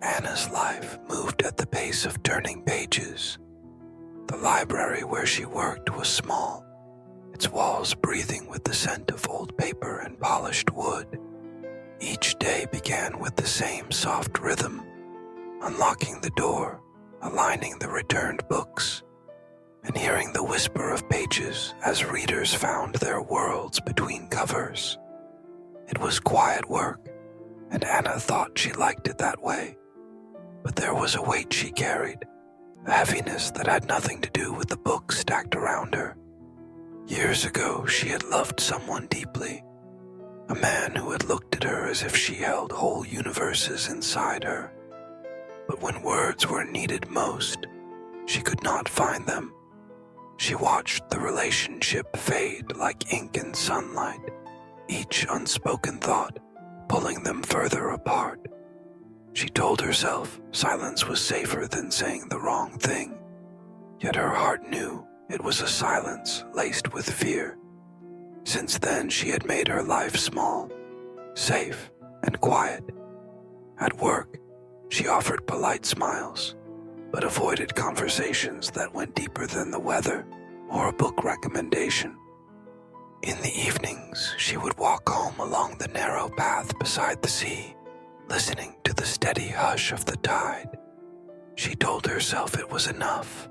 Anna's life moved at the pace of turning pages. The library where she worked was small, its walls breathing with the scent of old paper and polished wood. Each day began with the same soft rhythm, unlocking the door, aligning the returned books, and hearing the whisper of pages as readers found their worlds between covers. It was quiet work, and Anna thought she liked it that way. But there was a weight she carried, a heaviness that had nothing to do with the books stacked around her. Years ago, she had loved someone deeply, a man who had looked at her as if she held whole universes inside her. But when words were needed most, she could not find them. She watched the relationship fade like ink in sunlight, each unspoken thought pulling them further apart. She told herself silence was safer than saying the wrong thing, yet her heart knew it was a silence laced with fear. Since then, she had made her life small, safe, and quiet. At work, she offered polite smiles, but avoided conversations that went deeper than the weather or a book recommendation. In the evenings, she would walk home along the narrow path beside the sea, listening to the steady hush of the tide. She told herself it was enough.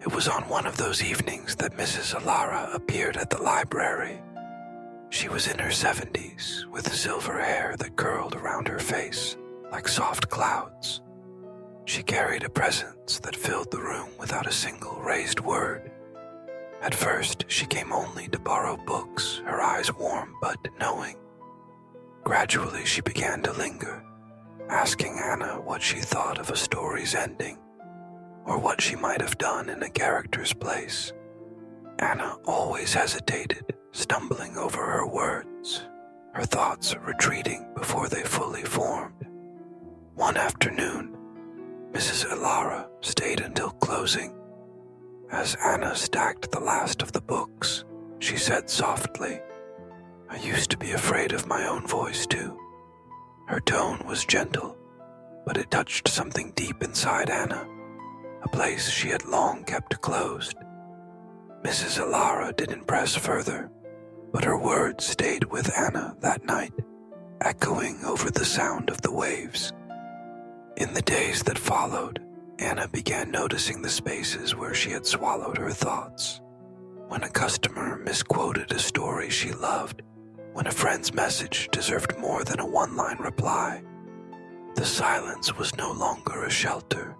It was on one of those evenings that Mrs. Alara appeared at the library. She was in her 70s, with silver hair that curled around her face like soft clouds. She carried a presence that filled the room without a single raised word. At first, she came only to borrow books, her eyes warm but knowing. Gradually, she began to linger, asking Anna what she thought of a story's ending, or what she might have done in a character's place. Anna always hesitated, stumbling over her words, her thoughts retreating before they fully formed. One afternoon, Mrs. Ilara stayed until closing. As Anna stacked the last of the books, she said softly, "I used to be afraid of my own voice too." Her tone was gentle, but it touched something deep inside Anna, a place she had long kept closed. Mrs. Ilara didn't press further, but her words stayed with Anna that night, echoing over the sound of the waves. In the days that followed, Anna began noticing the spaces where she had swallowed her thoughts. When a customer misquoted a story she loved, when a friend's message deserved more than a one-line reply, the silence was no longer a shelter.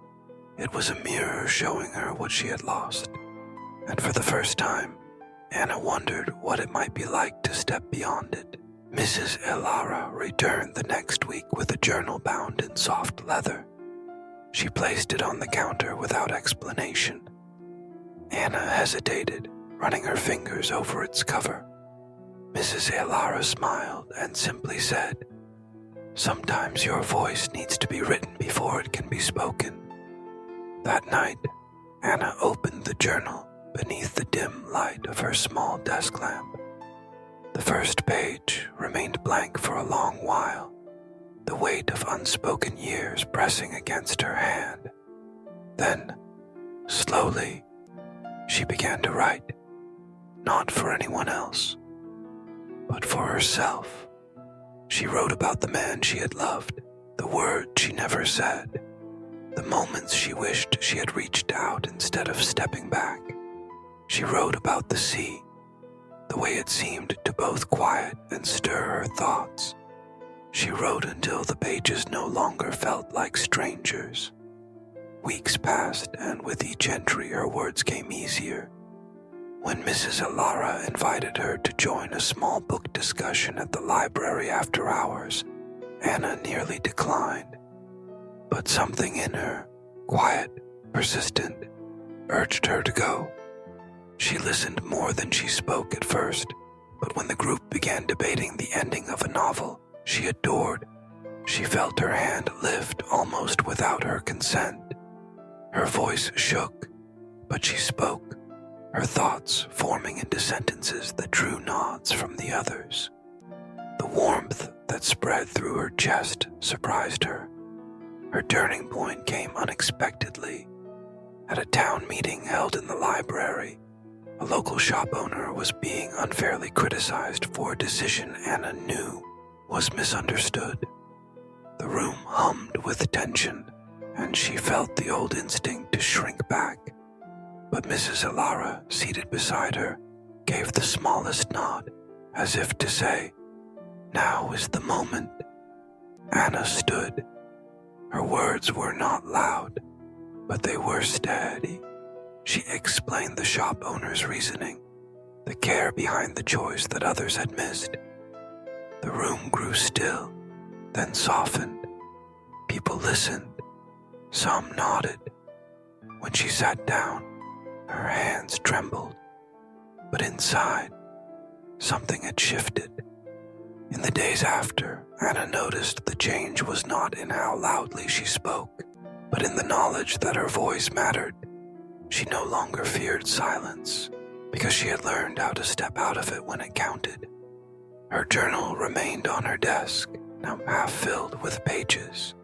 It was a mirror showing her what she had lost. And for the first time, Anna wondered what it might be like to step beyond it. Mrs. Ilara returned the next week with a journal bound in soft leather. She placed it on the counter without explanation. Anna hesitated, running her fingers over its cover. Mrs. Ilara smiled and simply said, "Sometimes your voice needs to be written before it can be spoken." That night, Anna opened the journal beneath the dim light of her small desk lamp. The first page remained blank for a long while, the weight of unspoken years pressing against her hand. Then, slowly, she began to write, not for anyone else, but for herself. She wrote about the man she had loved, the words she never said, the moments she wished she had reached out instead of stepping back. She wrote about the sea, the way it seemed to both quiet and stir her thoughts. She wrote until the pages no longer felt like strangers. Weeks passed, and with each entry her words came easier. When Mrs. Ilara invited her to join a small book discussion at the library after hours, Anna nearly declined. But something in her, quiet, persistent, urged her to go. She listened more than she spoke at first, but when the group began debating the ending of a novel she adored, she felt her hand lift almost without her consent. Her voice shook, but she spoke, her thoughts forming into sentences that drew nods from the others. The warmth that spread through her chest surprised her. Her turning point came unexpectedly. At a town meeting held in the library, a local shop owner was being unfairly criticized for a decision Anna knew was misunderstood. The room hummed with tension, and she felt the old instinct to shrink back. But Mrs. Ilara, seated beside her, gave the smallest nod, as if to say, "Now is the moment." Anna stood. Her words were not loud, but they were steady. She explained the shop owner's reasoning, the care behind the choice that others had missed. The room grew still, then softened. People listened. Some nodded. When she sat down, her hands trembled. But inside, something had shifted. In the days after, Anna noticed the change was not in how loudly she spoke, but in the knowledge that her voice mattered. She no longer feared silence, because she had learned how to step out of it when it counted. Her journal remained on her desk, now half filled with pages,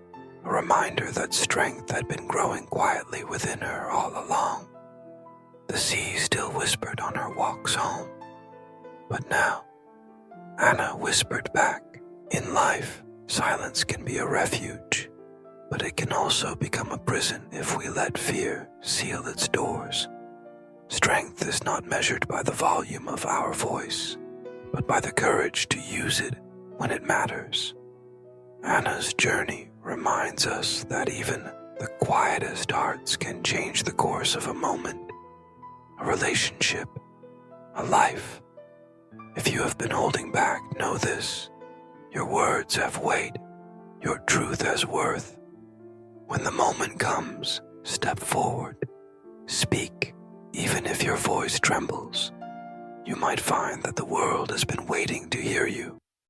a reminder that strength had been growing quietly within her all along. The sea still whispered on her walks home, but now, Anna whispered back, "In life, silence can be a refuge, but it can also become a prison if we let fear seal its doors. Strength is not measured by the volume of our voice, but by the courage to use it when it matters." Anna's journey reminds us that even the quietest hearts can change the course of a moment, a relationship, a life. If you have been holding back, know this: your words have weight, your truth has worth. When the moment comes, step forward, speak, even if your voice trembles. You might find that the world has been waiting to hear you.